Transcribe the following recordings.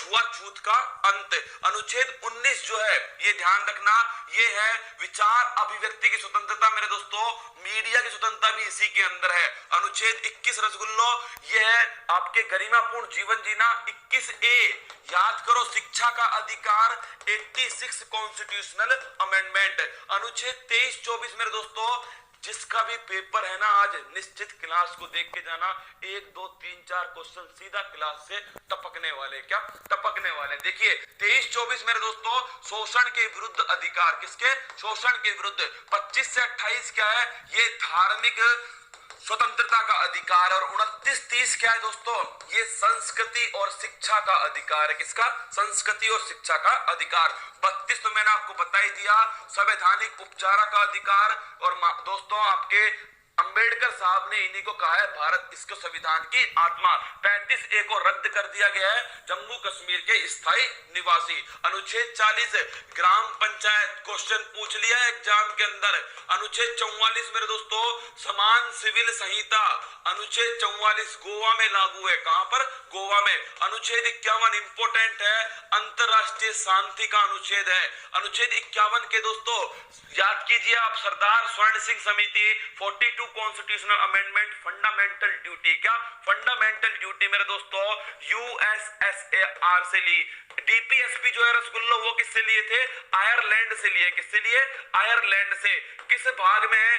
छुआछूत का अंत। अनुच्छेद 19 जो है ये ध्यान रखना, ये है विचार अभिव्यक्ति की स्वतंत्रता मेरे दोस्तों, मीडिया की स्वतंत्रता भी इसी के अंदर है। अनुच्छेद 21 रसगुल्लो, ये है आपके गरिमापूर्ण जीवन जीना। 21A याद करो, शिक्षा का अधिकार, 86 कॉन्स्टिट्यूशनल अमेंडमेंट। अनुच्छेद 23-24 मेरे दोस्तों, जिसका भी पेपर है ना आज, निश्चित क्लास को देख के जाना, 1 2 3 4 क्वेश्चन सीधा क्लास से टपकने वाले। क्या टपकने वाले? देखिए 23-24 मेरे दोस्तों, शोषण के विरुद्ध अधिकार, किसके? शोषण के विरुद्ध। 25 से 28 क्या है? ये धार्मिक स्वतंत्रता का अधिकार। और 29-30 क्या है दोस्तों? ये संस्कृति और शिक्षा का अधिकार है। किसका? संस्कृति और शिक्षा का अधिकार। 32 तो मैंने आपको बता ही दिया, संवैधानिक उपचार का अधिकार। और दोस्तों आपके अंबेडकर साहब ने इन्हीं को कहा है भारत इसको संविधान की आत्मा। 35A को रद्द कर दिया गया है, जम्मू कश्मीर के स्थायी निवासी। अनुच्छेद 40 ग्राम पंचायत, क्वेश्चन पूछ लिया एग्जाम के अंदर। अनुच्छेद 44 मेरे दोस्तों, समान सिविल संहिता। अनुच्छेद 44 गोवा में लागू है। कहां पर? गोवा में। अनुच्छेद 51 इंपोर्टेंट है, अंतरराष्ट्रीय शांति का अनुच्छेद है। अनुच्छेद 51 के दोस्तों याद कीजिए आप, सरदार स्वर्ण सिंह समिति, 42 कॉन्स्टिट्यूशनल अमेंडमेंट, फंडामेंटल ड्यूटी। क्या? फंडामेंटल ड्यूटी मेरे दोस्तों USSR से ली। DPSP जो है रसगुल्लो, वो किससे लिए थे? आयरलैंड से लिए। किससे लिए? आयरलैंड से। किस भाग में है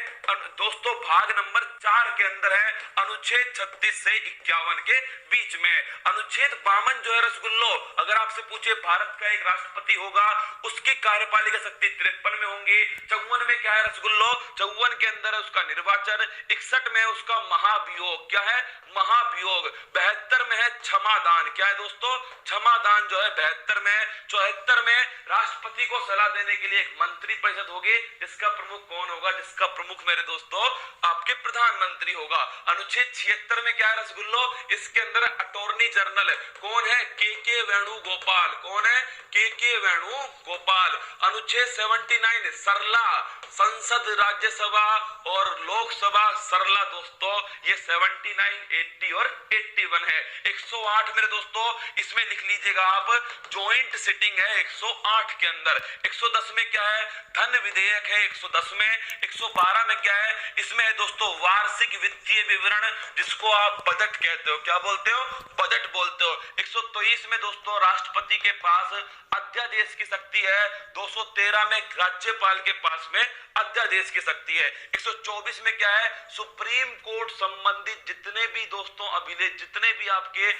दोस्तों? भाग नंबर 4 के अंदर है, अनुच्छेद 36 से 51 के बीच में। अनुच्छेद 52 जो है रसगुल्लो, अगर आपसे पूछे भारत का एक राष्ट्रपति होगा, उसकी कार्यपालिका शक्ति 53 में होंगी। 54 में क्या है रसगुल्लो? 54 के अंदर है उसका निर्वाचन। 61 में है उसका महाभियोग। क्या है? महाभियोग। 72 में है क्षमादान। क्या है दोस्तों? क्षमादान जो है 72 में। 74 में राष्ट्रपति को सलाह देने के लिए एक मंत्री परिषद होगी, जिसका प्रमुख कौन होगा? जिसका प्रमुख मेरे दोस्तों आपके प्रधानमंत्री होगा। अनुच्छेद 76 में क्या है रसगुल्लो? इसके अंदर अटॉर्नी जनरल कौन है? के वेणुगोपाल। कौन है? के वेणुगोपाल। अनुच्छेद 79 सरला, संसद, राज्यसभा और लोकसभा सरला दोस्तों, ये 79, 80 और 81 है। 108 मेरे दोस्तों, इसमें लिख लीजिएगा आप, ज्वाइंट सिटिंग है 108 के अंदर। 110 में क्या है? धन विधेयक है 110 में। 112 में क्या है? इसमें है दोस्तों वार्षिक वित्तीय विवरण, जिसको आप बजट कहते हो। क्या बोलते हो? बजट बोलते हो। 123 में दोस्तों राष्ट्रपति के पास अध्यादेश की शक्ति है। 213 में राज्यपाल के पास में अध्यादेश की शक्ति है। 124 में क्या है? सुप्रीम कोर्ट संबंधित जितने भी दोस्तों अभिलेख, जितने भी आपके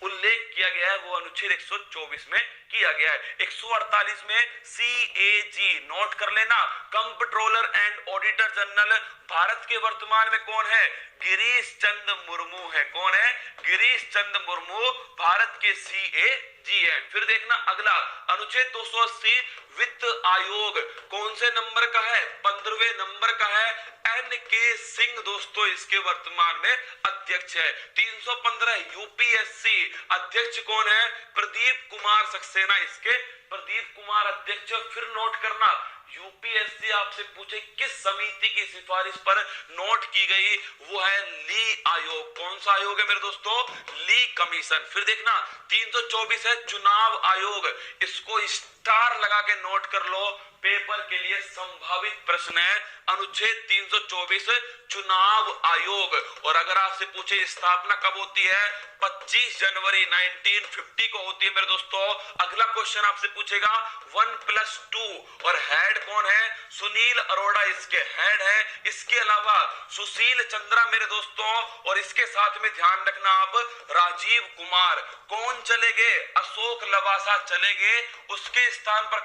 उल्लेख किया गया है, वो अनुच्छेद 124 में किया गया है। 148 में CAG, नोट कर लेना, comptroller and auditor general. Bharat के वर्तमान में कौन है? गिरीश चंद्र मुर्मू है। कौन है? गिरीश चंद्र मुर्मू भारत के CAG है। फिर देखना अगला, अनुच्छेद 280 वित्त आयोग कौन से नंबर का है? 15वें नंबर का है। NK सिंह दोस्तों इसके वर्तमान में अध्यक्ष है। 315 UPSC अध्यक्ष कौन है? प्रदीप कुमार सक्सेना, इसके प्रदीप कुमार अध्यक्ष। फिर नोट करना, UPSC आपसे पूछे किस समिति की सिफारिश पर नोट की गई, वो है ली आयोग। कौन सा आयोग है मेरे दोस्तों? ली कमीशन। फिर देखना 324 है चुनाव आयोग, इसको स्टार लगा के नोट कर लो, पेपर के लिए संभावित प्रश्न है। अनुच्छेद 324 चुनाव आयोग। और अगर आपसे पूछे स्थापना कब होती है? 25 जनवरी 1950 को होती है मेरे दोस्तों। अगला क्वेश्चन आपसे पूछेगा 1+2 और हेड कौन है? सुनील अरोड़ा इसके हेड है। इसके अलावा सुशील चंद्रा मेरे दोस्तों, और इसके साथ में ध्यान रखना आप राजीव कुमार। कौन चले गए? अशोक लवासा चले गए, उसके स्थान पर